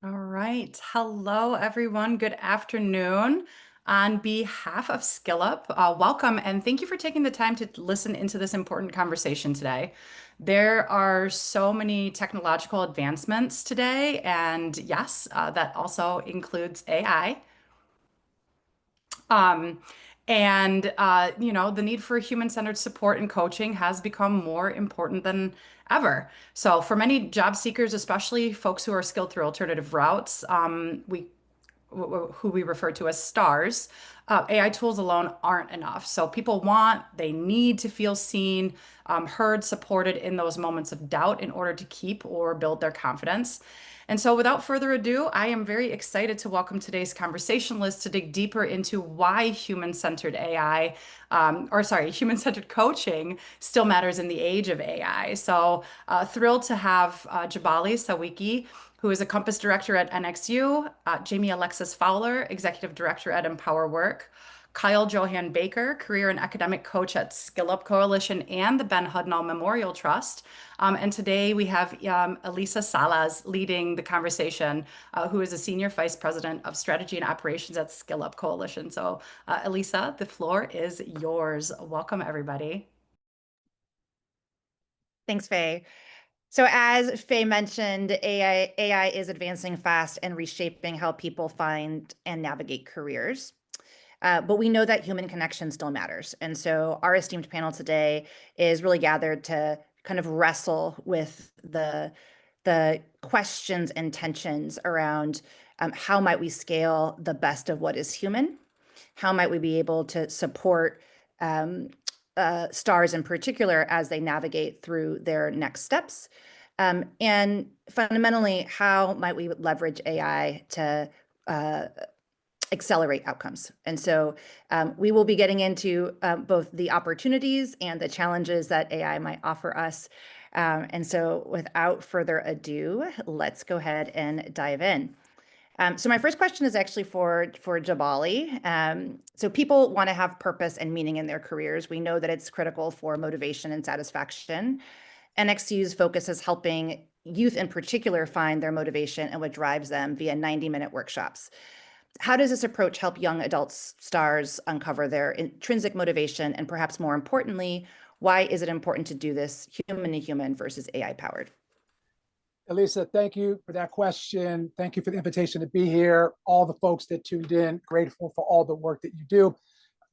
All right. Hello, everyone. Good afternoon. On behalf of SkillUp, welcome and thank you for taking the time to listen into this important conversation today. There are so many technological advancements today, and yes, that also includes AI. Um, the need for human-centered support and coaching has become more important than ever. So for many job seekers, especially folks who are skilled through alternative routes, who we refer to as stars, AI tools alone aren't enough. So people they need to feel seen, heard, supported in those moments of doubt in order to keep or build their confidence. And so, without further ado, I am very excited to welcome today's conversationalist to dig deeper into why human-centered AI, human-centered coaching still matters in the age of AI. So, thrilled to have Jabali Sawiki, who is a Compass Director at NXU, Jamie Alexis Fowler, Executive Director at Empower Work, Kyle Johan Baker, Career and Academic Coach at SkillUp Coalition and the Ben Hudnall Memorial Trust. And today we have Elisa Salas leading the conversation, who is a Senior Vice President of Strategy and Operations at SkillUp Coalition. So, Elisa, the floor is yours. Welcome, everybody. Thanks, Faye. So as Faye mentioned, AI is advancing fast and reshaping how people find and navigate careers. But we know that human connection still matters. And so our esteemed panel today is really gathered to kind of wrestle with the questions and tensions around how might we scale the best of what is human? How might we be able to support um, stars in particular as they navigate through their next steps? And fundamentally, how might we leverage AI to accelerate outcomes? And so we will be getting into both the opportunities and the challenges that AI might offer us. And so without further ado, let's go ahead and dive in. So my first question is actually for Jabali. So people want to have purpose and meaning in their careers. We know that it's critical for motivation and satisfaction. NXU's focus is helping youth in particular find their motivation and what drives them via 90-minute workshops. How does this approach help young adults stars uncover their intrinsic motivation? And perhaps more importantly, why is it important to do this human to human versus AI powered? Elisa, thank you for that question. Thank you for the invitation to be here. All the folks that tuned in, grateful for all the work that you do.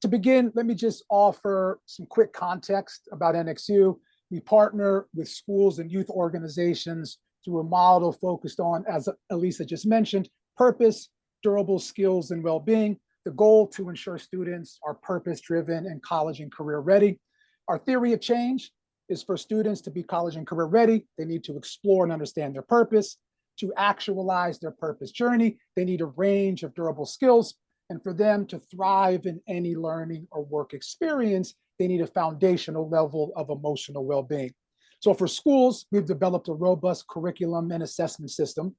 To begin, let me just offer some quick context about NXU. We partner with schools and youth organizations through a model focused on, as Elisa just mentioned, purpose, durable skills, and well-being. The goal to ensure students are purpose-driven and college and career ready. Our theory of change is for students to be college and career ready. They need to explore and understand their purpose. To actualize their purpose journey, they need a range of durable skills. And for them to thrive in any learning or work experience, they need a foundational level of emotional well-being. So for schools, we've developed a robust curriculum and assessment system.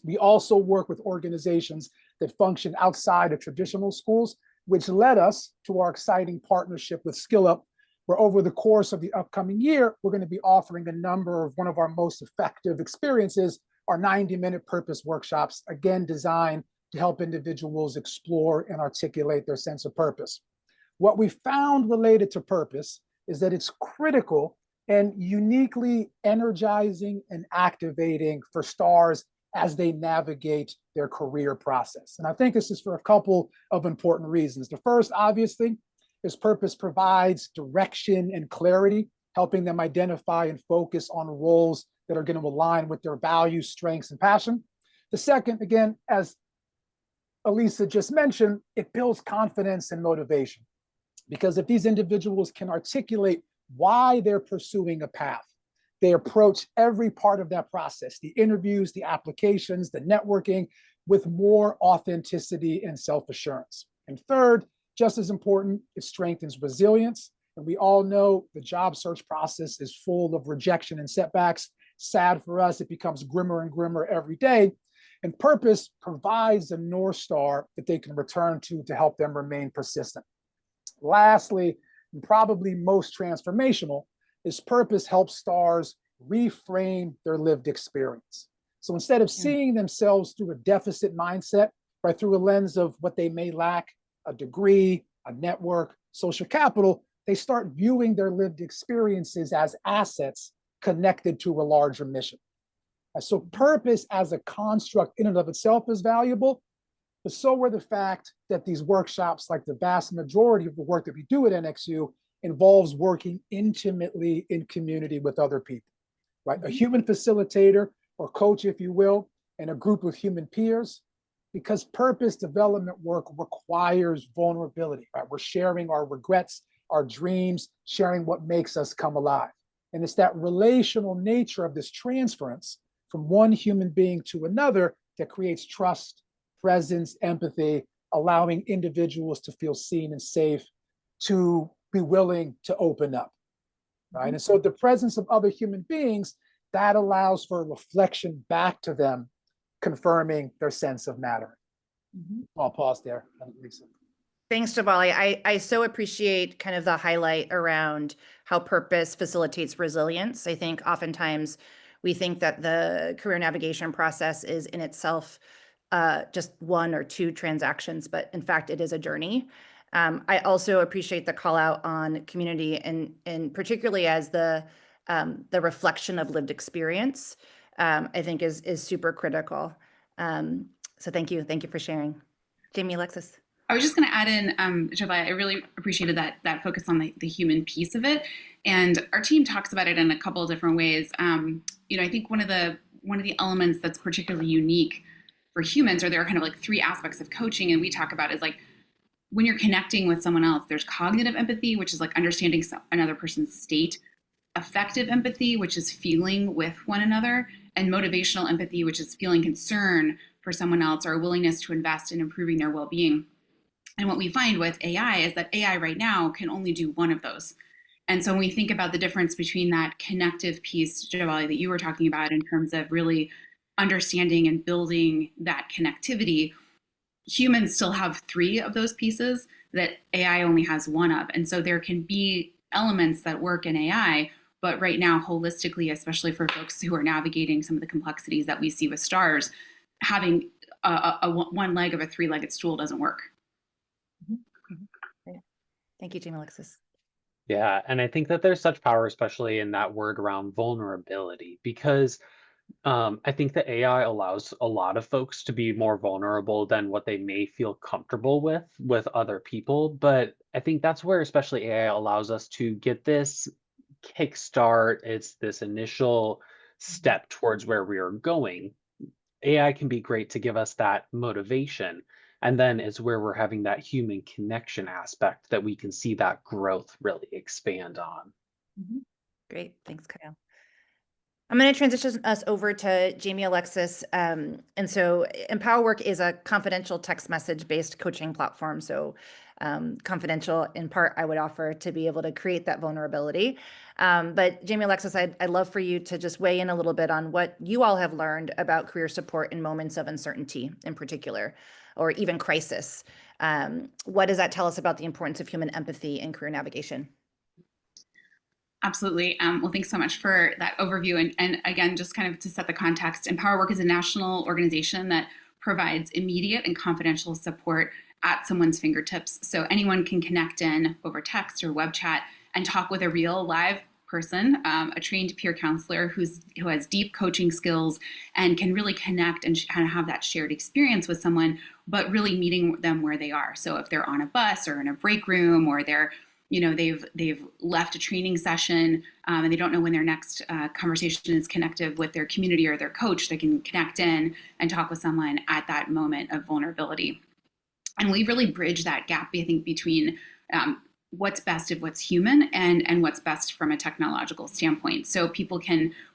We also work with organizations that function outside of traditional schools, which led us to our exciting partnership with SkillUp, where over the course of the upcoming year, we're going to be offering a number of one of our most effective experiences, our 90-minute purpose workshops, again, designed to help individuals explore and articulate their sense of purpose. What we found related to purpose is that it's critical and uniquely energizing and activating for stars as they navigate their career process. And I think this is for a couple of important reasons. The first, obviously, is purpose provides direction and clarity, helping them identify and focus on roles that are going to align with their values, strengths, and passion. The second, again, as Elisa just mentioned, it builds confidence and motivation. Because if these individuals can articulate why they're pursuing a path, they approach every part of that process, the interviews, the applications, the networking, with more authenticity and self-assurance. And third, just as important, it strengthens resilience. And we all know the job search process is full of rejection and setbacks. Sad for us, it becomes grimmer and grimmer every day. And purpose provides a North Star that they can return to help them remain persistent. Lastly, and probably most transformational, is purpose helps stars reframe their lived experience. So instead of seeing themselves through a deficit mindset, right, through a lens of what they may lack, a degree, a network, social capital, they start viewing their lived experiences as assets connected to a larger mission. So purpose as a construct in and of itself is valuable, but so are the fact that these workshops, like the vast majority of the work that we do at NXU, involves working intimately in community with other people, right? A human facilitator or coach, if you will, and a group of human peers, because purpose development work requires vulnerability, right? We're sharing our regrets, our dreams, sharing what makes us come alive. And it's that relational nature of this transference from one human being to another that creates trust, presence, empathy, allowing individuals to feel seen and safe, to be willing to open up, right? And so the presence of other human beings, that allows for a reflection back to them, confirming their sense of matter. I'll pause there, Lisa. Thanks, Jabali. I so appreciate kind of the highlight around how purpose facilitates resilience. I think oftentimes we think that the career navigation process is in itself just one or two transactions, but in fact, it is a journey. I also appreciate the call out on community and particularly as the reflection of lived experience, I think is super critical. So thank you for sharing. Jamie, Alexis. I was just going to add in, Jabali, I really appreciated that focus on the human piece of it, and our team talks about it in a couple of different ways. I think one of the elements that's particularly unique for humans, or there are kind of like three aspects of coaching, and we talk about is like when you're connecting with someone else, there's cognitive empathy, which is like understanding another person's state, affective empathy, which is feeling with one another, and motivational empathy, which is feeling concern for someone else or a willingness to invest in improving their well-being. And what we find with AI is that AI right now can only do one of those. And so when we think about the difference between that connective piece, Jabali, that you were talking about in terms of really understanding and building that connectivity, humans still have three of those pieces that AI only has one of. And so there can be elements that work in AI, but right now, holistically, especially for folks who are navigating some of the complexities that we see with stars, having a one leg of a three-legged stool doesn't work. Thank you, Jamie, Alexis. Yeah, and I think that there's such power, especially in that word around vulnerability, because I think that AI allows a lot of folks to be more vulnerable than what they may feel comfortable with other people. But I think that's where especially AI allows us to get this kickstart. It's this initial step towards where we are going. AI can be great to give us that motivation. And then it's where we're having that human connection aspect that we can see that growth really expand on. Great. Thanks, Kyle. I'm going to transition us over to Jamie, Alexis. And so Empower Work is a confidential text message based coaching platform. So confidential in part, I would offer to be able to create that vulnerability. But Jamie, Alexis, I'd love for you to just weigh in a little bit on what you all have learned about career support in moments of uncertainty in particular, or even crisis. What does that tell us about the importance of human empathy in career navigation? Absolutely. Well, thanks so much for that overview. And again, just kind of to set the context, Empower Work is a national organization that provides immediate and confidential support at someone's fingertips. So anyone can connect in over text or web chat and talk with a real live person, a trained peer counselor who has deep coaching skills and can really connect and kind of have that shared experience with someone, but really meeting them where they are. So if they're on a bus or in a break room, or they've left a training session and they don't know when their next conversation is connective with their community or their coach, they can connect in and talk with someone at that moment of vulnerability. And we really bridge that gap, I think, between what's best of what's human and what's best from a technological standpoint. So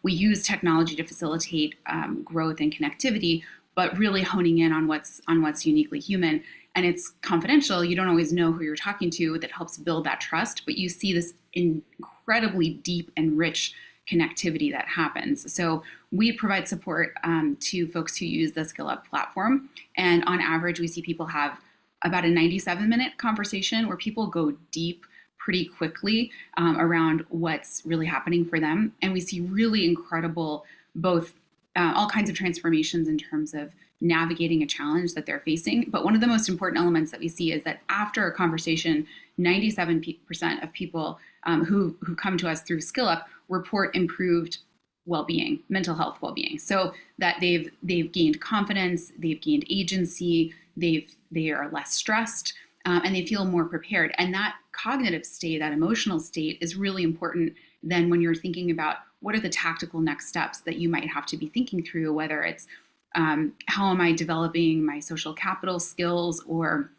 we use technology to facilitate growth and connectivity, but really honing in on what's uniquely human. And it's confidential. You don't always know who you're talking to. That helps build that trust, but you see this incredibly deep and rich connectivity that happens. So we provide support to folks who use the SkillUp platform. And on average, we see people have about a 97-minute conversation where people go deep pretty quickly around what's really happening for them. And we see really incredible both all kinds of transformations in terms of navigating a challenge that they're facing. But one of the most important elements that we see is that after a conversation, 97% of people who come to us through SkillUp report improved well-being, mental health well-being, so that they've gained confidence, they've gained agency, they are less stressed, and they feel more prepared. And that cognitive state, that emotional state, is really important then when you're thinking about what are the tactical next steps that you might have to be thinking through, whether it's how am I developing my social capital skills, or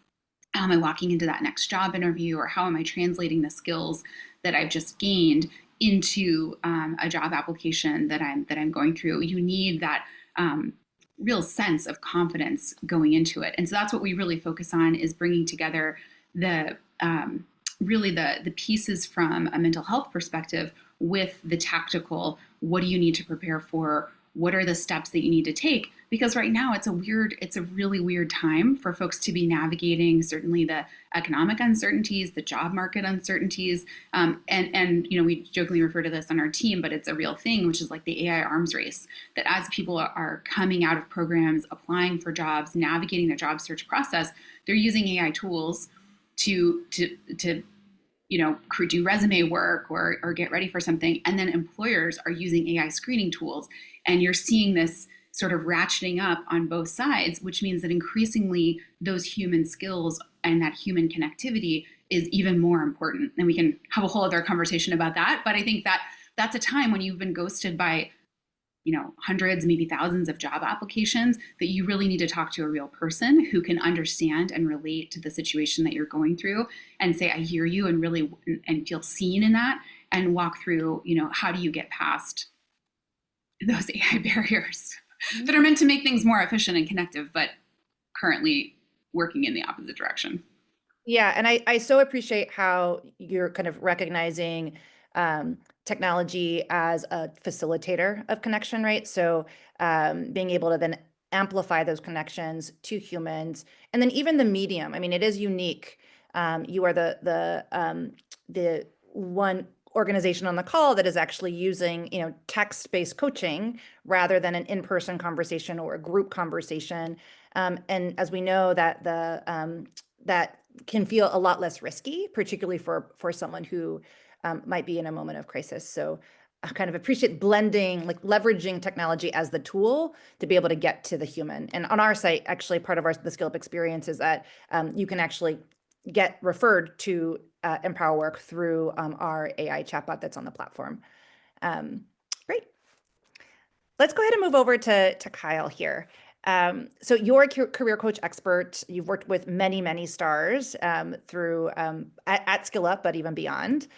how am I walking into that next job interview, or how am I translating the skills that I've just gained into a job application that I'm going through. You need that real sense of confidence going into it. And so that's what we really focus on, is bringing together the really the pieces from a mental health perspective with the tactical. What do you need to prepare for? What are the steps that you need to take? Because right now it's a really weird time for folks to be navigating certainly the economic uncertainties, the job market uncertainties, and we jokingly refer to this on our team, but it's a real thing, which is like the AI arms race. That as people are coming out of programs, applying for jobs, navigating the job search process, they're using AI tools to do resume work or get ready for something. And then employers are using AI screening tools. And you're seeing this sort of ratcheting up on both sides, which means that increasingly those human skills and that human connectivity is even more important. And we can have a whole other conversation about that. But I think that that's a time when you've been ghosted by hundreds, maybe thousands of job applications, that you really need to talk to a real person who can understand and relate to the situation that you're going through and say, I hear you, and really and feel seen in that, and walk through, how do you get past those AI barriers that are meant to make things more efficient and connective, but currently working in the opposite direction. Yeah, and I so appreciate how you're kind of recognizing technology as a facilitator of connection, right? So being able to then amplify those connections to humans, and then even the medium. I mean, it is unique. You are the one organization on the call that is actually using text-based coaching rather than an in-person conversation or a group conversation. And as we know, that that can feel a lot less risky, particularly for someone who might be in a moment of crisis. So I kind of appreciate blending, like leveraging technology as the tool to be able to get to the human. And on our site, actually, part of the SkillUp experience is that you can actually get referred to Empower Work through our AI chatbot that's on the platform. Great. Let's go ahead and move over to Kyle here. So you're a career coach expert. You've worked with many stars through at SkillUp, but even beyond.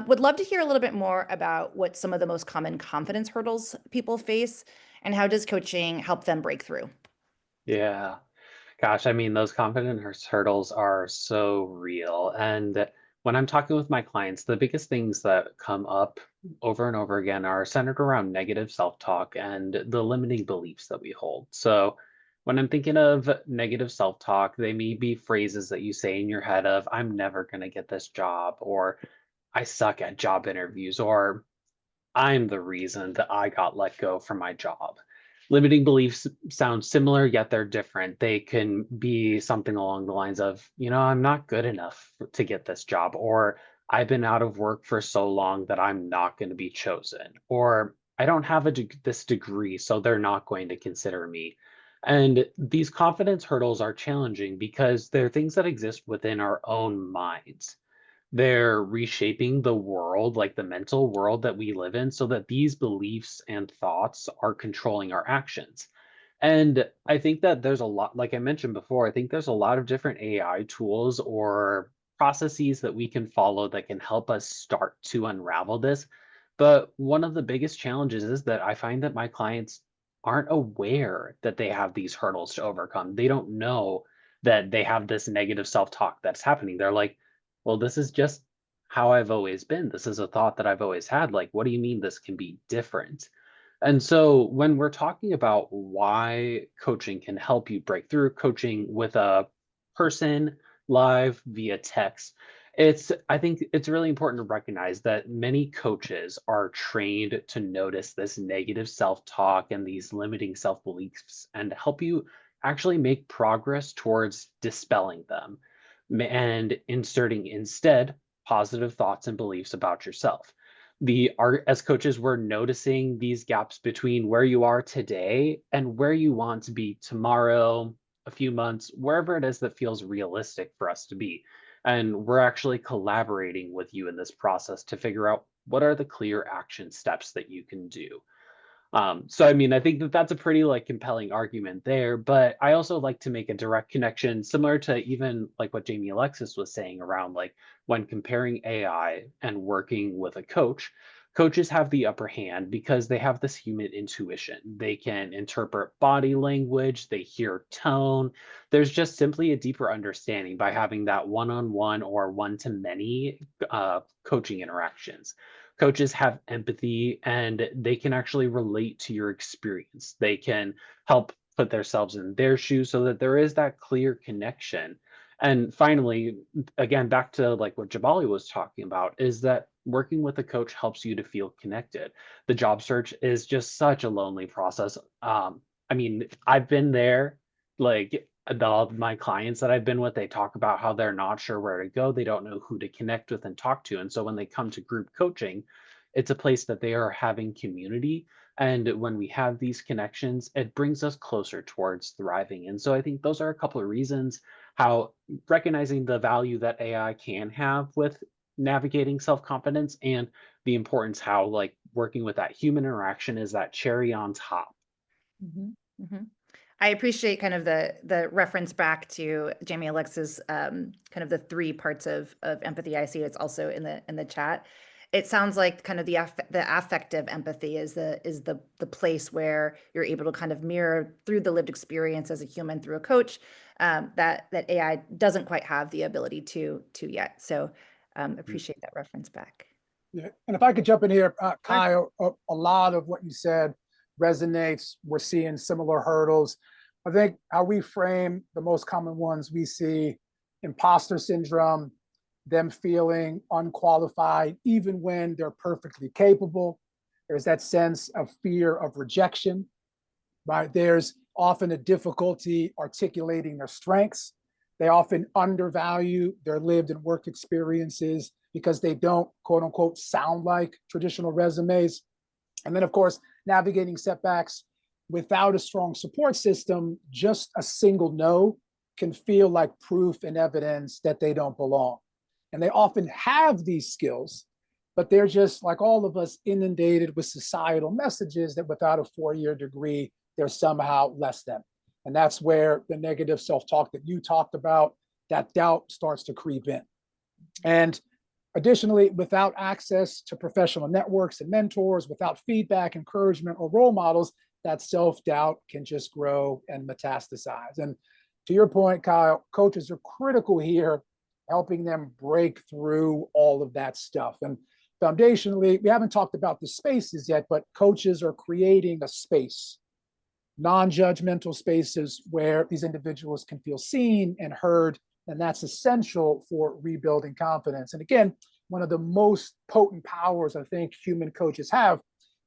Would love to hear a little bit more about what some of the most common confidence hurdles people face, and how does coaching help them break through? Yeah. Gosh, I mean, those confidence hurdles are so real. And when I'm talking with my clients, the biggest things that come up over and over again are centered around negative self-talk and the limiting beliefs that we hold. So when I'm thinking of negative self-talk, they may be phrases that you say in your head of, I'm never going to get this job, or I suck at job interviews, or I'm the reason that I got let go from my job. Limiting beliefs sound similar, yet they're different. They can be something along the lines of, I'm not good enough to get this job, or I've been out of work for so long that I'm not going to be chosen, or I don't have this degree, so they're not going to consider me. And these confidence hurdles are challenging because they're things that exist within our own minds. They're reshaping the world, like the mental world that we live in, so that these beliefs and thoughts are controlling our actions. And I think that there's a lot, like I mentioned before, I think there's a lot of different AI tools or processes that we can follow that can help us start to unravel this. But one of the biggest challenges is that I find that my clients aren't aware that they have these hurdles to overcome. They don't know that they have this negative self-talk that's happening. They're like, well, this is just how I've always been. This is a thought that I've always had. Like, what do you mean this can be different? And so when we're talking about why coaching can help you break through, coaching with a person live via text, I think it's really important to recognize that many coaches are trained to notice this negative self-talk and these limiting self-beliefs and help you actually make progress towards dispelling them and inserting instead positive thoughts and beliefs about yourself. The art as coaches, we're noticing these gaps between where you are today and where you want to be tomorrow, a few months, wherever it is that feels realistic for us to be. And we're actually collaborating with you in this process to figure out what are the clear action steps that you can do. So I mean, I think that that's a pretty like compelling argument there, but I also like to make a direct connection similar to even like what Jamie Alexis was saying around like when comparing AI and working with a coach, coaches have the upper hand because they have this human intuition. They can interpret body language, they hear tone. There's just simply a deeper understanding by having that one-on-one or one-to-many coaching interactions. Coaches have empathy and they can actually relate to your experience. They can help put themselves in their shoes so that there is that clear connection. And finally, again, back to like what Jabali was talking about, is that working with a coach helps you to feel connected. The job search is just such a lonely process. I mean, I've been there, like my clients that I've been with, they talk about how they're not sure where to go. They don't know who to connect with and talk to. And so when they come to group coaching, it's a place that they are having community. And when we have these connections, it brings us closer towards thriving. And so I think those are a couple of reasons how recognizing the value that AI can have with navigating self-confidence and the importance how like working with that human interaction is that cherry on top. Mhm, mhm. I appreciate kind of the reference back to Jamie Alexa's kind of the three parts of empathy. I see it's also in the chat. It sounds like kind of the affective empathy is the place where you're able to kind of mirror through the lived experience as a human through a coach, that AI doesn't quite have the ability to yet. So appreciate that reference back. Yeah. And if I could jump in here, Sure. Kyle, a lot of what you said resonates. We're seeing similar hurdles. I think how we frame the most common ones we see: imposter syndrome, them feeling unqualified, even when they're perfectly capable. There's that sense of fear of rejection, right? There's often a difficulty articulating their strengths. They often undervalue their lived and work experiences because they don't, quote unquote, sound like traditional resumes. And then, of course, navigating setbacks without a strong support system, just a single no can feel like proof and evidence that they don't belong. And they often have these skills, but they're just like all of us, inundated with societal messages that without a 4-year degree, they're somehow less than. And that's where the negative self-talk that you talked about, that doubt starts to creep in. And additionally, without access to professional networks and mentors, without feedback, encouragement, or role models, that self-doubt can just grow and metastasize. And to your point, Kyle, coaches are critical here, helping them break through all of that stuff. And foundationally, we haven't talked about the spaces yet, but coaches are creating a space, non-judgmental spaces where these individuals can feel seen and heard. And that's essential for rebuilding confidence. And again, one of the most potent powers I think human coaches have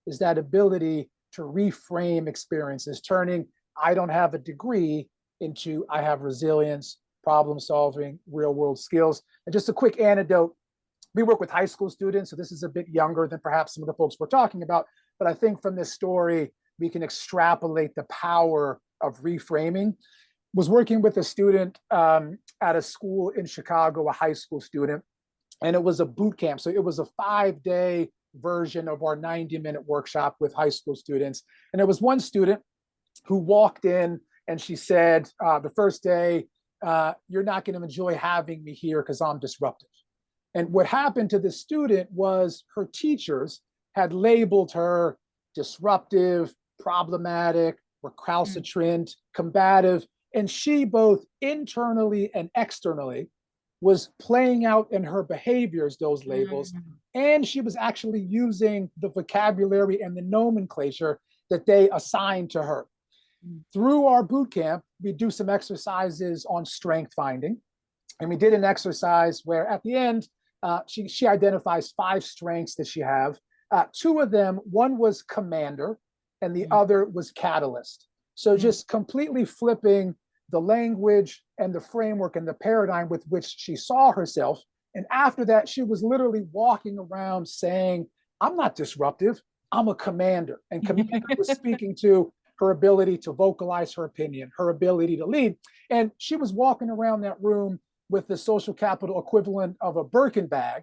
is that ability to reframe experiences, turning I don't have a degree into I have resilience, problem solving, real world skills. And just a quick anecdote: we work with high school students, so this is a bit younger than perhaps some of the folks we're talking about. But I think from this story, we can extrapolate the power of reframing. Was working with a student at a school in Chicago, a high school student, and it was a boot camp. So it was a 5-day version of our 90-minute workshop with high school students. And there was one student who walked in and she said, the first day, you're not going to enjoy having me here because I'm disruptive. And what happened to this student was her teachers had labeled her disruptive, problematic, recalcitrant, combative, and she both internally and externally was playing out in her behaviors those labels, and she was actually using the vocabulary and the nomenclature that they assigned to her. Through our boot camp, we do some exercises on strength finding. And we did an exercise where at the end, she identifies 5 strengths that she have. 2 of them, one was commander and the other was catalyst. So just completely flipping the language and the framework and the paradigm with which she saw herself. And after that, she was literally walking around saying, I'm not disruptive, I'm a commander. And commander was speaking to her ability to vocalize her opinion, her ability to lead. And she was walking around that room with the social capital equivalent of a Birkin bag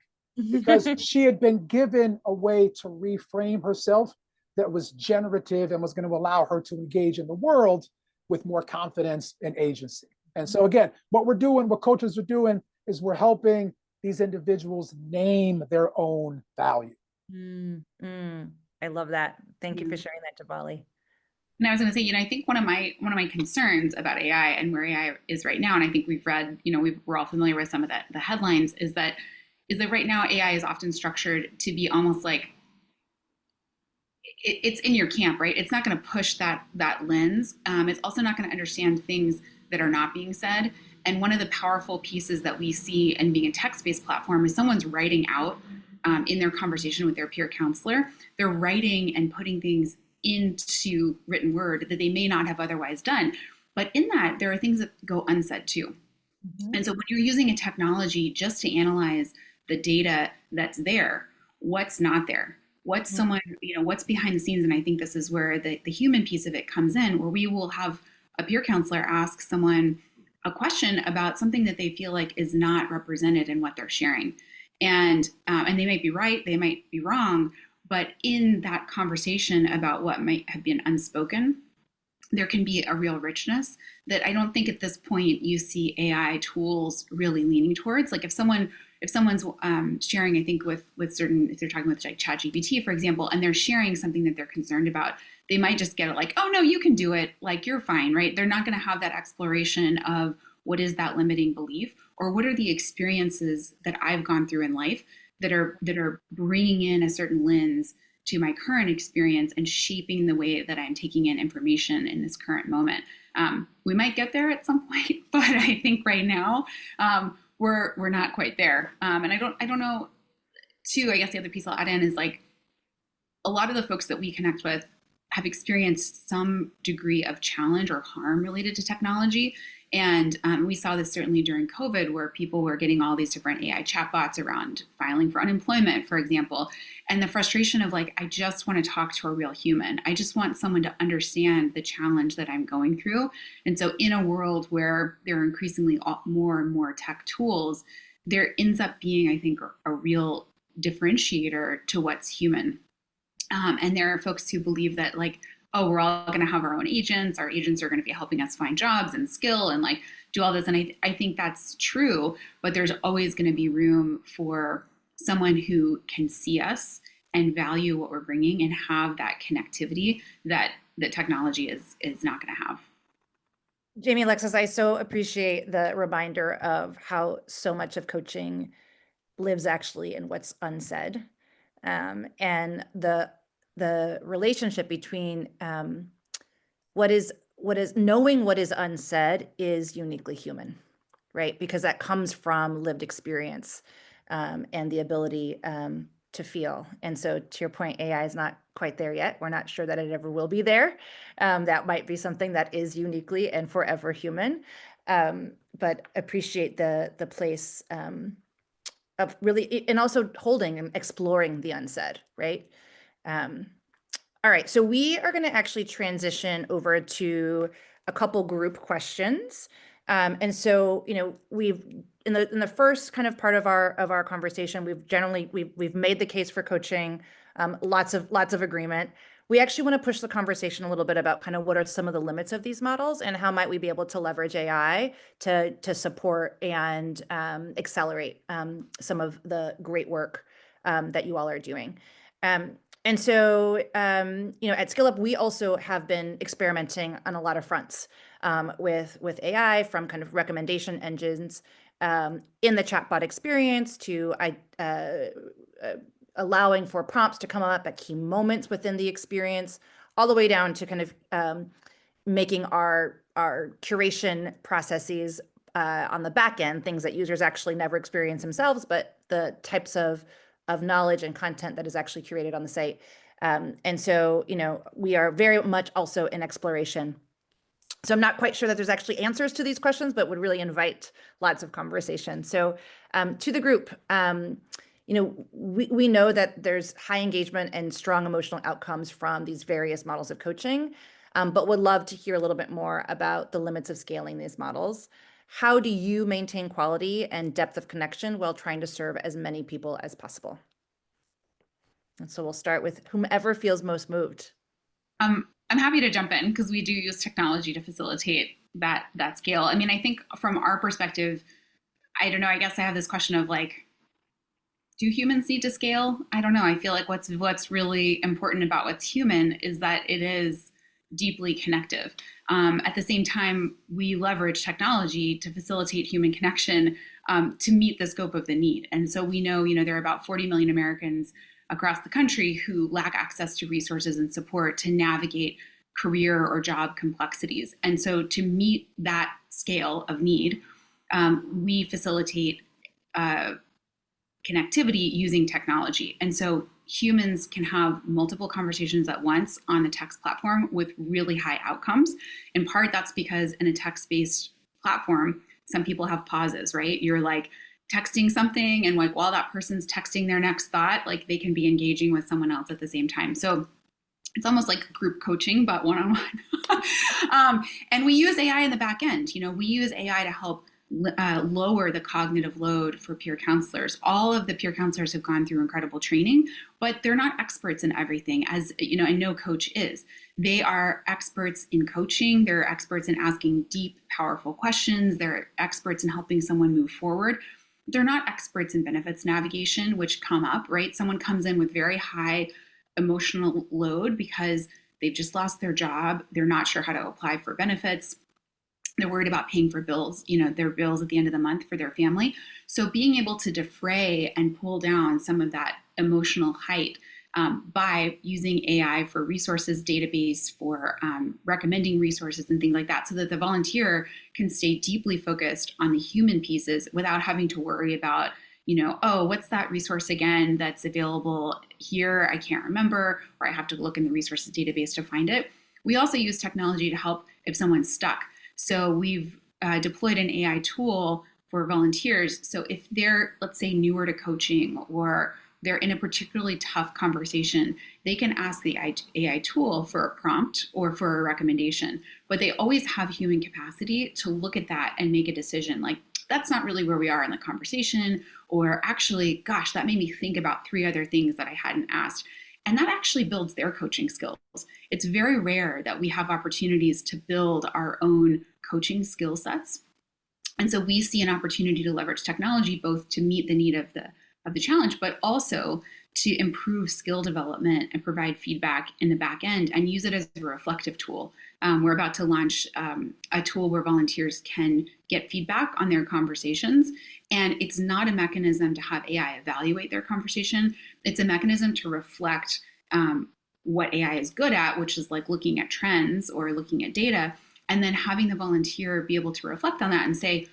because she had been given a way to reframe herself that was generative and was going to allow her to engage in the world with more confidence and agency. And so again, what we're doing, what coaches are doing, is we're helping these individuals name their own value. I love that. Thank you for sharing that, Jabali. And I was going to say, I think one of my concerns about AI and where AI is right now, and I think we've read, we're all familiar with some of the headlines, is that right now AI is often structured to be almost like it's in your camp, right? It's not going to push that lens. It's also not going to understand things that are not being said. And one of the powerful pieces that we see in being a text-based platform is someone's writing out in their conversation with their peer counselor. They're writing and putting things into written word that they may not have otherwise done. But in that, there are things that go unsaid too. And so when you're using a technology just to analyze the data that's there, what's not there? What's someone, what's behind the scenes? And I think this is where the human piece of it comes in, where we will have a peer counselor ask someone a question about something that they feel like is not represented in what they're sharing. And they might be right, they might be wrong, but in that conversation about what might have been unspoken, there can be a real richness that I don't think at this point you see AI tools really leaning towards. Like if someone's sharing, I think with certain, if they're talking with like ChatGPT, for example, and they're sharing something that they're concerned about, they might just get it like, oh no, you can do it. Like you're fine, right? They're not going to have that exploration of what is that limiting belief, or what are the experiences that I've gone through in life that are bringing in a certain lens to my current experience and shaping the way that I'm taking in information in this current moment. We might get there at some point, but I think right now we're not quite there. And I don't know. Too, I guess the other piece I'll add in is like a lot of the folks that we connect with have experienced some degree of challenge or harm related to technology. And we saw this certainly during COVID, where people were getting all these different AI chatbots around filing for unemployment, for example. And the frustration of like, I just want to talk to a real human. I just want someone to understand the challenge that I'm going through. And so in a world where there are increasingly more and more tech tools, there ends up being, I think, a real differentiator to what's human. And there are folks who believe that like, oh, we're all going to have our own agents. Our agents are going to be helping us find jobs and skill and like do all this. And I think that's true, but there's always going to be room for someone who can see us and value what we're bringing and have that connectivity that technology is not going to have. Jamie, Alexis, I so appreciate the reminder of how so much of coaching lives actually in what's unsaid, and the relationship between what is knowing what is unsaid is uniquely human, right? Because that comes from lived experience and the ability to feel. And so to your point, AI is not quite there yet. We're not sure that it ever will be there. That might be something that is uniquely and forever human, but appreciate the place of really, and also holding and exploring the unsaid, right? All right, so we are going to actually transition over to a couple group questions. And so, we've in the first kind of part of our conversation, we've made the case for coaching, lots of agreement. We actually want to push the conversation a little bit about kind of what are some of the limits of these models and how might we be able to leverage AI to support and accelerate some of the great work that you all are doing. And so, at SkillUp, we also have been experimenting on a lot of fronts with AI, from kind of recommendation engines in the chatbot experience to allowing for prompts to come up at key moments within the experience, all the way down to kind of making our curation processes on the back end, things that users actually never experience themselves, but the types of knowledge and content that is actually curated on the site. And so, we are very much also in exploration. So I'm not quite sure that there's actually answers to these questions, but would really invite lots of conversation. So to the group, we know that there's high engagement and strong emotional outcomes from these various models of coaching, but would love to hear a little bit more about the limits of scaling these models. How do you maintain quality and depth of connection while trying to serve as many people as possible? And so we'll start with whomever feels most moved. I'm happy to jump in because we do use technology to facilitate that scale. I mean, I think from our perspective, I don't know, I guess I have this question of like, do humans need to scale? I don't know. I feel like what's really important about what's human is that it is deeply connective. At the same time, we leverage technology to facilitate human connection to meet the scope of the need. And so we know, there are about 40 million Americans across the country who lack access to resources and support to navigate career or job complexities. And so to meet that scale of need, we facilitate connectivity using technology. And so humans can have multiple conversations at once on the text platform with really high outcomes. In part, that's because in a text-based platform, some people have pauses, right? You're like texting something and like while that person's texting their next thought, like they can be engaging with someone else at the same time. So it's almost like group coaching, but one-on-one. And we use AI in the back end. We use AI to help lower the cognitive load for peer counselors. All of the peer counselors have gone through incredible training, but they're not experts in everything, as and no coach is. They are experts in coaching. They're experts in asking deep, powerful questions. They're experts in helping someone move forward. They're not experts in benefits navigation, which come up, right? Someone comes in with very high emotional load because they've just lost their job. They're not sure how to apply for benefits. They're worried about paying for bills, their bills at the end of the month for their family. So being able to defray and pull down some of that emotional height by using AI for resources database, for recommending resources and things like that, so that the volunteer can stay deeply focused on the human pieces without having to worry about, oh, what's that resource again that's available here? I can't remember, or I have to look in the resources database to find it. We also use technology to help if someone's stuck. So we've deployed an AI tool for volunteers. So if they're, let's say, newer to coaching or they're in a particularly tough conversation, they can ask the AI tool for a prompt or for a recommendation. But they always have human capacity to look at that and make a decision like, that's not really where we are in the conversation, or actually, gosh, that made me think about 3 other things that I hadn't asked. And that actually builds their coaching skills. It's very rare that we have opportunities to build our own coaching skill sets. And so we see an opportunity to leverage technology both to meet the need of the challenge, but also to improve skill development and provide feedback in the back end and use it as a reflective tool. We're about to launch a tool where volunteers can get feedback on their conversations. And it's not a mechanism to have AI evaluate their conversation. It's a mechanism to reflect what AI is good at, which is like looking at trends or looking at data, and then having the volunteer be able to reflect on that and say,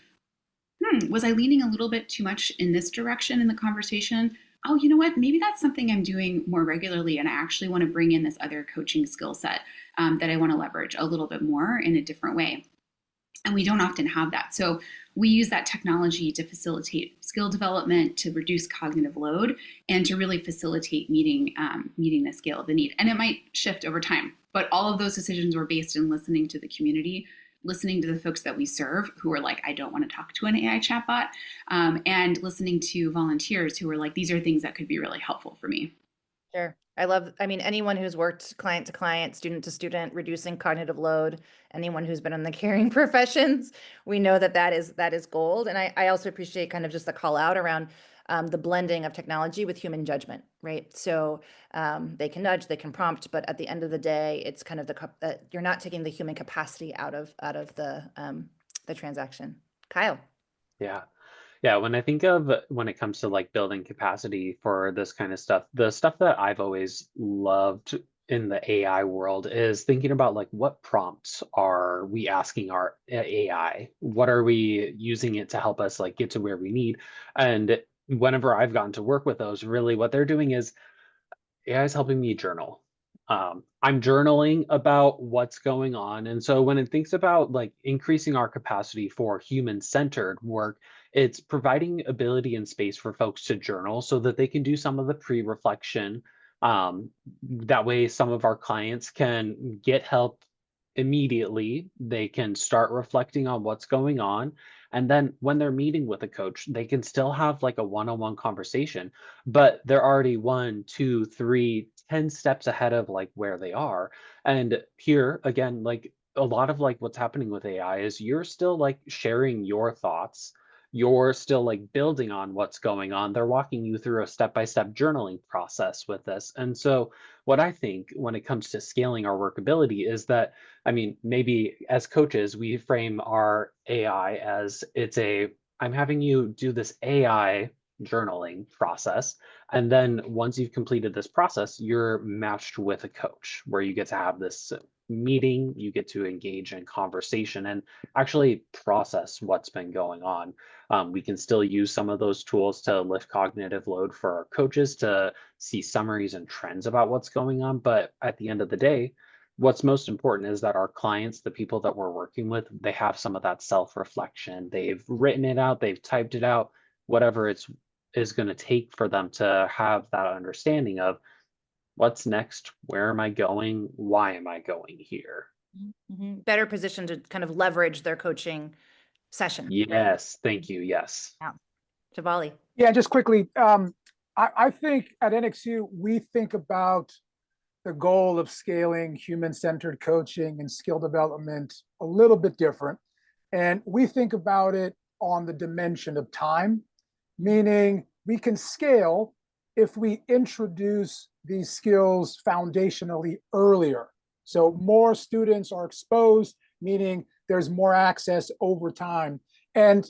was I leaning a little bit too much in this direction in the conversation? Oh, you know what? Maybe that's something I'm doing more regularly, and I actually want to bring in this other coaching skill set that I want to leverage a little bit more in a different way. And we don't often have that. So we use that technology to facilitate skill development, to reduce cognitive load, and to really facilitate meeting the scale of the need. And it might shift over time, but all of those decisions were based in listening to the community, listening to the folks that we serve who are like, I don't want to talk to an AI chatbot, and listening to volunteers who are like, these are things that could be really helpful for me. Sure. Anyone who's worked client to client, student to student, reducing cognitive load, anyone who's been in the caring professions, we know that is gold. And I also appreciate kind of just the call out around the blending of technology with human judgment, right? So they can nudge, they can prompt, but at the end of the day, it's kind of you're not taking the human capacity out of the transaction. Kyle. Yeah. Yeah, when I think of when it comes to like building capacity for this kind of stuff, the stuff that I've always loved in the AI world is thinking about like what prompts are we asking our AI? What are we using it to help us like get to where we need? And whenever I've gotten to work with those, really what they're doing is AI is helping me journal. I'm journaling about what's going on. And so when it thinks about like increasing our capacity for human centered work, it's providing ability and space for folks to journal so that they can do some of the pre reflection. That way, some of our clients can get help immediately. They can start reflecting on what's going on. And then when they're meeting with a coach, they can still have like a one on one conversation, but they're already 1, 2, 3, 10 steps ahead of like where they are. And here again, like a lot of like what's happening with AI is you're still like sharing your thoughts. You're still like building on what's going on. They're walking you through a step-by-step journaling process with this. And so what I think when it comes to scaling our workability is that, I mean, maybe as coaches, we frame our AI as I'm having you do this AI journaling process. And then once you've completed this process, you're matched with a coach where you get to have this meeting, you get to engage in conversation and actually process what's been going on. We can still use some of those tools to lift cognitive load for our coaches to see summaries and trends about what's going on. But at the end of the day, what's most important is that our clients, the people that we're working with, they have some of that self-reflection. They've written it out, they've typed it out, whatever it's is going to take for them to have that understanding of what's next, where am I going, why am I going here? Better position to kind of leverage their coaching session, right? Yes, thank you. Yes. Yeah. Javali. Yeah, just quickly, I think at NXU, we think about the goal of scaling human-centered coaching and skill development a little bit different. And we think about it on the dimension of time, meaning we can scale if we introduce these skills foundationally earlier. So more students are exposed, meaning there's more access over time. And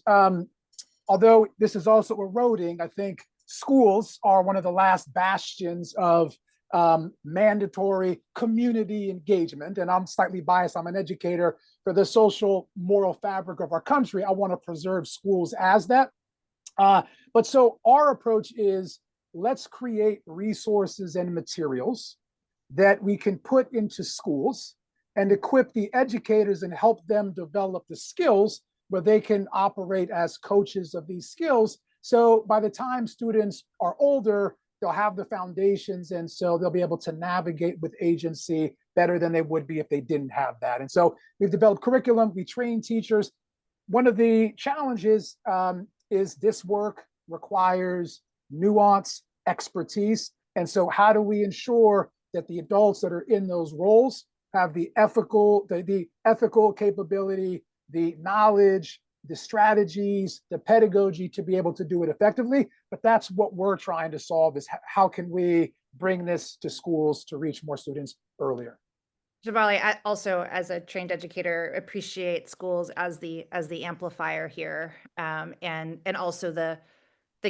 although this is also eroding, I think schools are one of the last bastions of mandatory community engagement. And I'm slightly biased, I'm an educator. For the social moral fabric of our country, I want to preserve schools as that. But so our approach is, let's create resources and materials that we can put into schools and equip the educators and help them develop the skills where they can operate as coaches of these skills. So by the time students are older, they'll have the foundations, and so they'll be able to navigate with agency better than they would be if they didn't have that. And so we've developed curriculum, we train teachers. One of the challenges is this work requires nuance, expertise. And so how do we ensure that the adults that are in those roles have the ethical capability, the knowledge, the strategies, the pedagogy to be able to do it effectively? But that's what we're trying to solve, is how can we bring this to schools to reach more students earlier? Javali, I also, as a trained educator, appreciate schools as the amplifier here, and also the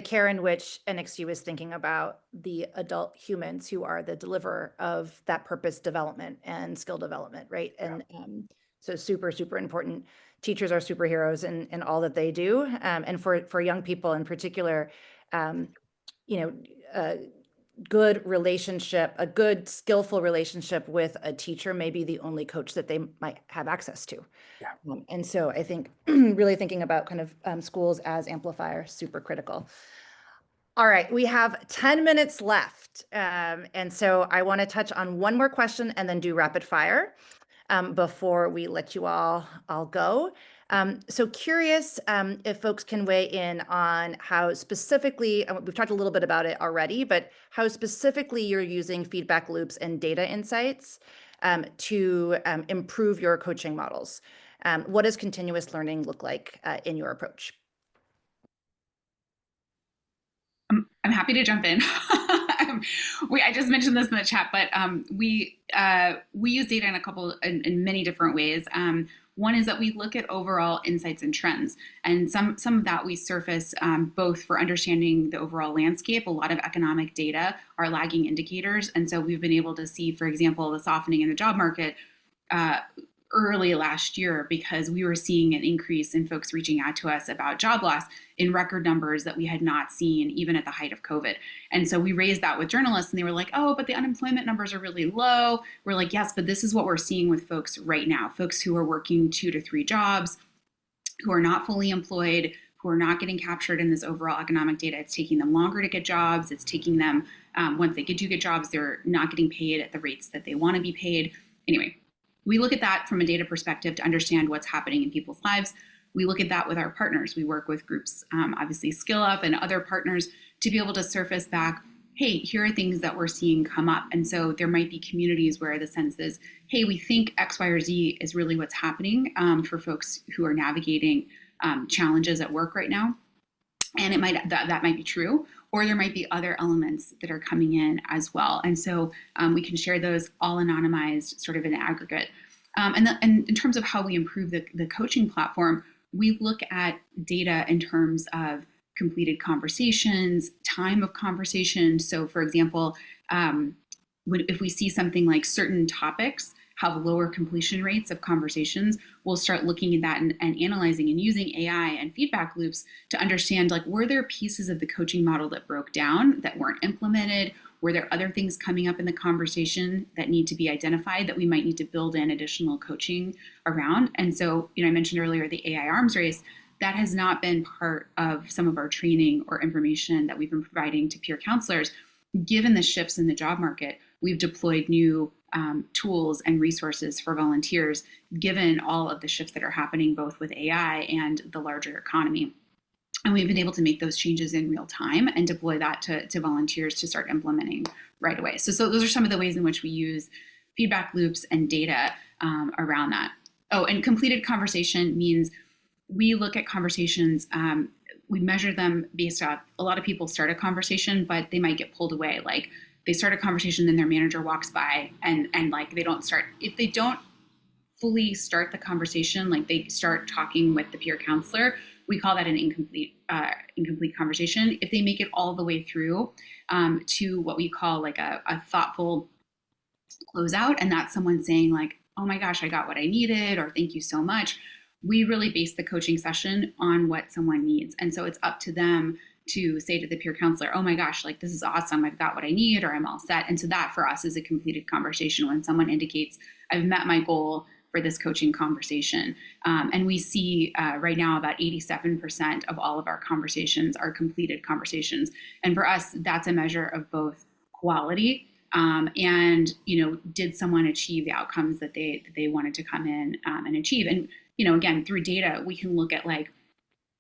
care in which NXU is thinking about the adult humans who are the deliverer of that purpose development and skill development, right? Yeah. And so super, super important. Teachers are superheroes in all that they do. And for young people in particular, good relationship, a good skillful relationship with a teacher may be the only coach that they might have access to. Yeah. And so I think really thinking about kind of schools as amplifier, super critical. All right, we have 10 minutes left. And so I want to touch on one more question and then do rapid fire before we let you all go. So curious if folks can weigh in on how specifically, we've talked a little bit about it already, but how specifically you're using feedback loops and data insights to improve your coaching models. What does continuous learning look like in your approach? I'm happy to jump in. I just mentioned this in the chat, but we use data in many different ways. One is that we look at overall insights and trends, and some of that we surface both for understanding the overall landscape. A lot of economic data are lagging indicators, and so we've been able to see, for example, the softening in the job market early last year because we were seeing an increase in folks reaching out to us about job loss in record numbers that we had not seen even at the height of COVID. And so we raised that with journalists and they were like, oh, but the unemployment numbers are really low. We're like, yes, but this is what we're seeing with folks right now, folks who are working 2 to 3 jobs, who are not fully employed, who are not getting captured in this overall economic data. It's taking them longer to get jobs. It's taking them, once they do get jobs, they're not getting paid at the rates that they want to be paid. Anyway, we look at that from a data perspective to understand what's happening in people's lives. We look at that with our partners. We work with groups, obviously SkillUp and other partners, to be able to surface back, hey, here are things that we're seeing come up. And so there might be communities where the sense is, hey, we think X, Y, or Z is really what's happening for folks who are navigating challenges at work right now. And it might that might be true, or there might be other elements that are coming in as well. And so we can share those all anonymized, sort of in aggregate. And in terms of how we improve the coaching platform, we look at data in terms of completed conversations, time of conversation. So for example, if we see something like certain topics have lower completion rates of conversations, we'll start looking at that and analyzing and using AI and feedback loops to understand, like, were there pieces of the coaching model that broke down, that weren't implemented? Were there other things coming up in the conversation that need to be identified that we might need to build in additional coaching around? And so, I mentioned earlier the AI arms race. That has not been part of some of our training or information that we've been providing to peer counselors. Given the shifts in the job market, we've deployed new tools and resources for volunteers, given all of the shifts that are happening both with AI and the larger economy. And we've been able to make those changes in real time and deploy that to volunteers to start implementing right away. So those are some of the ways in which we use feedback loops and data around that. Oh, and completed conversation means we look at conversations, we measure them based off, a lot of people start a conversation, but they might get pulled away. Like, they start a conversation, then their manager walks by and like they don't start. If they don't fully start the conversation, like they start talking with the peer counselor, we call that an incomplete conversation. If they make it all the way through to what we call like a thoughtful closeout, and that's someone saying like, oh my gosh, I got what I needed, or thank you so much, we really base the coaching session on what someone needs. And so it's up to them to say to the peer counselor, oh my gosh, like, this is awesome, I've got what I need, or I'm all set. And so that for us is a completed conversation when someone indicates, I've met my goal for this coaching conversation. And we see right now about 87% of all of our conversations are completed conversations. And for us, that's a measure of both quality and, did someone achieve the outcomes that they wanted to come in and achieve? And, again, through data, we can look at like,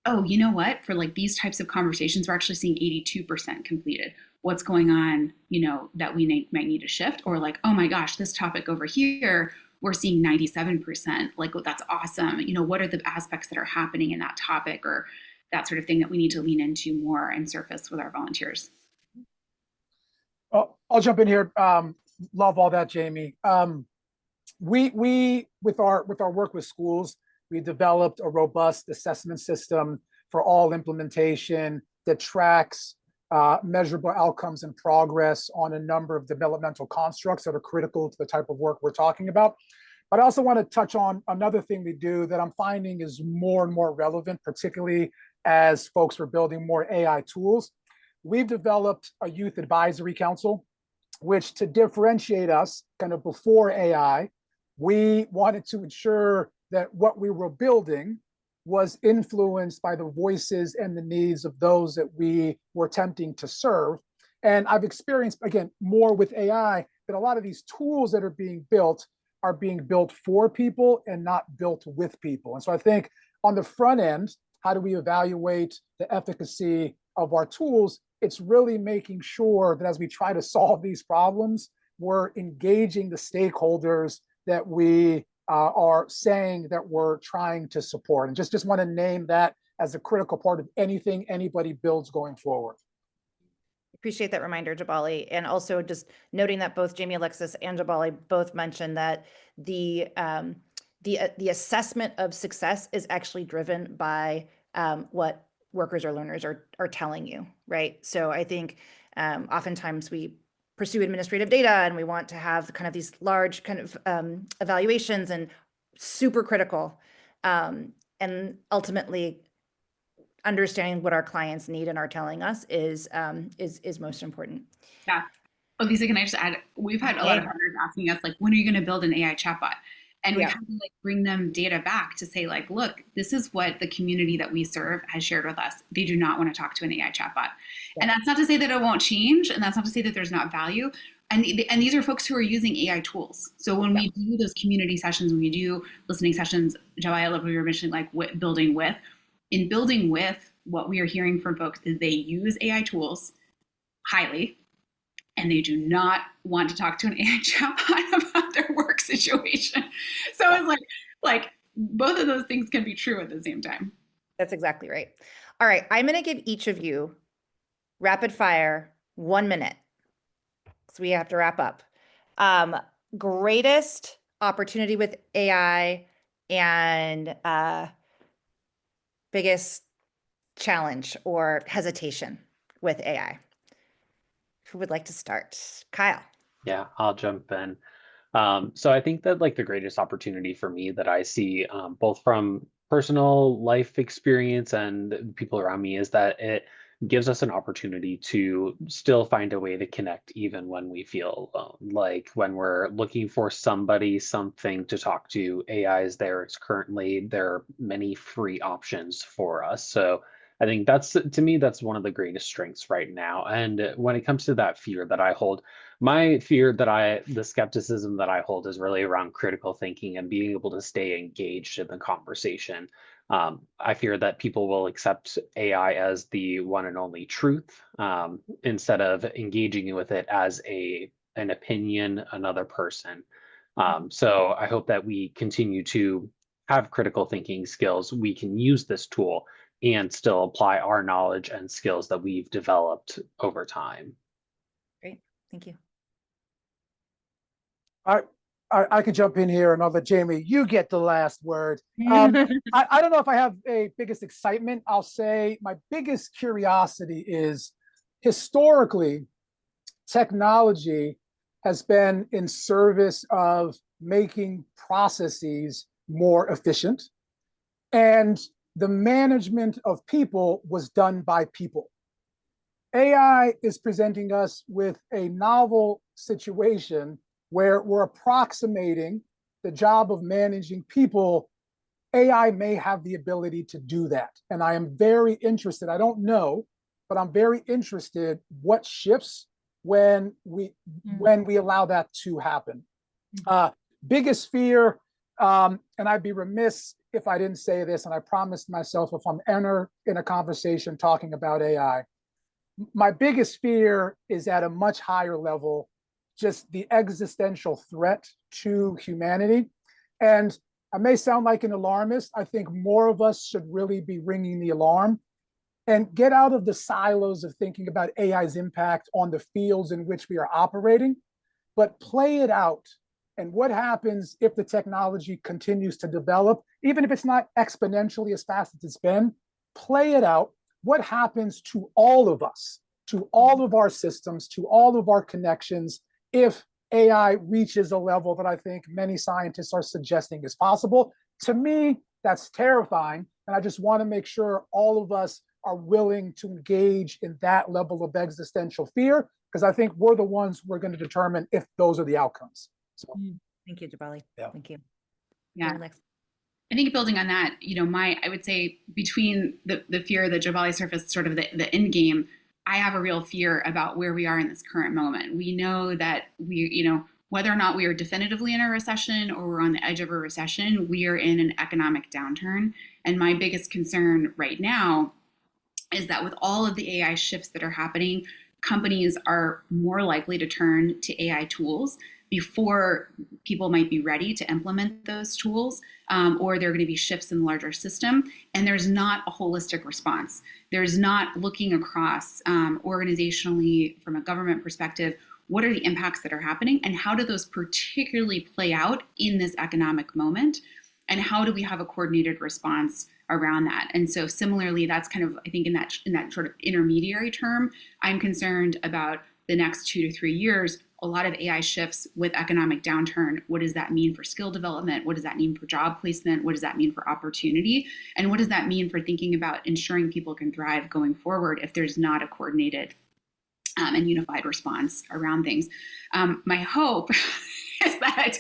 oh, you know what? For like these types of conversations, we're actually seeing 82% completed. What's going on, that we might need to shift? Or like, oh my gosh, this topic over here, we're seeing 97%. Like, well, that's awesome. What are the aspects that are happening in that topic, or that sort of thing that we need to lean into more and surface with our volunteers? I'll jump in here. Love all that, Jamie. We with our work with schools, we developed a robust assessment system for all implementation that tracks measurable outcomes and progress on a number of developmental constructs that are critical to the type of work we're talking about. But I also want to touch on another thing we do that I'm finding is more and more relevant, particularly as folks are building more AI tools. We've developed a youth advisory council, which, to differentiate us kind of before AI, we wanted to ensure that what we were building was influenced by the voices and the needs of those that we were attempting to serve. And I've experienced, again, more with AI, that a lot of these tools that are being built for people and not built with people. And so I think on the front end, how do we evaluate the efficacy of our tools? It's really making sure that as we try to solve these problems, we're engaging the stakeholders that we are saying that we're trying to support. And just want to name that as a critical part of anything anybody builds going forward. Appreciate that reminder, Jabali. And also just noting that both Jamie, Alexis, and Jabali both mentioned that the assessment of success is actually driven by what workers or learners are telling you, right? So I think oftentimes we pursue administrative data and we want to have kind of these large kind of evaluations and super critical. And ultimately, understanding what our clients need and are telling us is most important. Yeah. Oh, Lisa, can I just add? We've had a lot of partners asking us, like, when are you going to build an AI chatbot? And we kind of like bring them data back to say, like, look, this is what the community that we serve has shared with us. They do not want to talk to an AI chatbot. And that's not to say that it won't change. And that's not to say that there's not value. And these are folks who are using AI tools. So when we do those community sessions, when we do listening sessions, Joe, I love what you were mentioning, like building with. In building with, what we are hearing from folks is they use AI tools highly, and they do not want to talk to an AI chatbot about their work situation. So it's like both of those things can be true at the same time. That's exactly right. All right, I'm going to give each of you rapid fire 1 minute, because we have to wrap up. Greatest opportunity with AI and biggest challenge or hesitation with AI. Who would like to start? Kyle. Yeah, I'll jump in. So I think that like the greatest opportunity for me that I see, both from personal life experience and people around me, is that it gives us an opportunity to still find a way to connect even when we feel alone. Like when we're looking for somebody, something to talk to, AI is there. There are many free options for us. So I think to me, that's one of the greatest strengths right now. And when it comes to that fear that I hold, the skepticism that I hold is really around critical thinking and being able to stay engaged in the conversation. I fear that people will accept AI as the one and only truth, instead of engaging with it as an opinion, another person. So I hope that we continue to have critical thinking skills. We can use this tool and still apply our knowledge and skills that we've developed over time. Great, thank you. I could jump in here, and I'll let Jamie, you get the last word. I don't know if I have a biggest excitement. I'll say my biggest curiosity is, historically, technology has been in service of making processes more efficient, and the management of people was done by people. AI is presenting us with a novel situation where we're approximating the job of managing people. AI may have the ability to do that. And I am very interested. I don't know, but I'm very interested what shifts when we allow that to happen. Biggest fear, and I'd be remiss if I didn't say this, and I promised myself if I'm in a conversation talking about AI, my biggest fear is at a much higher level, just the existential threat to humanity. And I may sound like an alarmist. I think more of us should really be ringing the alarm and get out of the silos of thinking about AI's impact on the fields in which we are operating, but play it out. And what happens if the technology continues to develop, even if it's not exponentially as fast as it's been? Play it out. What happens to all of us, to all of our systems, to all of our connections, if AI reaches a level that I think many scientists are suggesting is possible? To me, that's terrifying. And I just want to make sure all of us are willing to engage in that level of existential fear, because I think we're the ones who are going to determine if those are the outcomes. So, thank you, Jabali. Yeah. Thank you. Yeah. I think building on that, I would say between the fear that Jabali surfaced, sort of the end game, I have a real fear about where we are in this current moment. We know that whether or not we are definitively in a recession or we're on the edge of a recession, we are in an economic downturn. And my biggest concern right now is that with all of the AI shifts that are happening, companies are more likely to turn to AI tools before people might be ready to implement those tools, or there are going to be shifts in the larger system, and there's not a holistic response. There's not looking across organizationally from a government perspective, what are the impacts that are happening and how do those particularly play out in this economic moment, and how do we have a coordinated response around that. And so similarly, that's kind of, I think in that sort of intermediary term, I'm concerned about the next 2 to 3 years. A lot of AI shifts with economic downturn. What does that mean for skill development? What does that mean for job placement? What does that mean for opportunity? And what does that mean for thinking about ensuring people can thrive going forward if there's not a coordinated and unified response around things? My hope is that,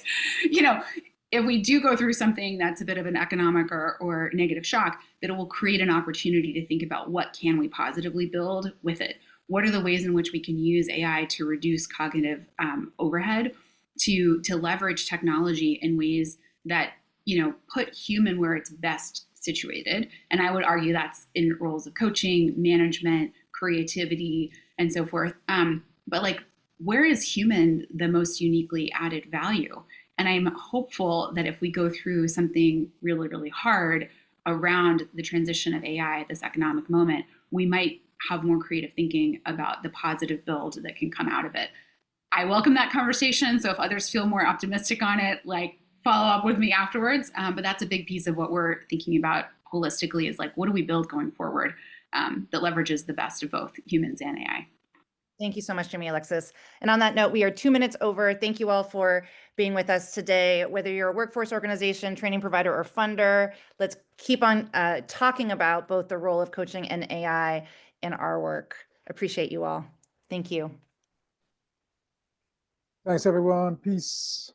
if we do go through something that's a bit of an economic or negative shock, that it will create an opportunity to think about what can we positively build with it. What are the ways in which we can use AI to reduce cognitive overhead, to leverage technology in ways that put human where it's best situated? And I would argue that's in roles of coaching, management, creativity, and so forth. But where is human the most uniquely added value? And I'm hopeful that if we go through something really, really hard around the transition of AI at this economic moment, we might have more creative thinking about the positive build that can come out of it. I welcome that conversation. So if others feel more optimistic on it, follow up with me afterwards. But that's a big piece of what we're thinking about holistically is what do we build going forward that leverages the best of both humans and AI. Thank you so much, Jimmy, Alexis. And on that note, we are 2 minutes over. Thank you all for being with us today. Whether you're a workforce organization, training provider, or funder, let's keep on talking about both the role of coaching and AI in our work. Appreciate you all. Thank you. Thanks, everyone. Peace.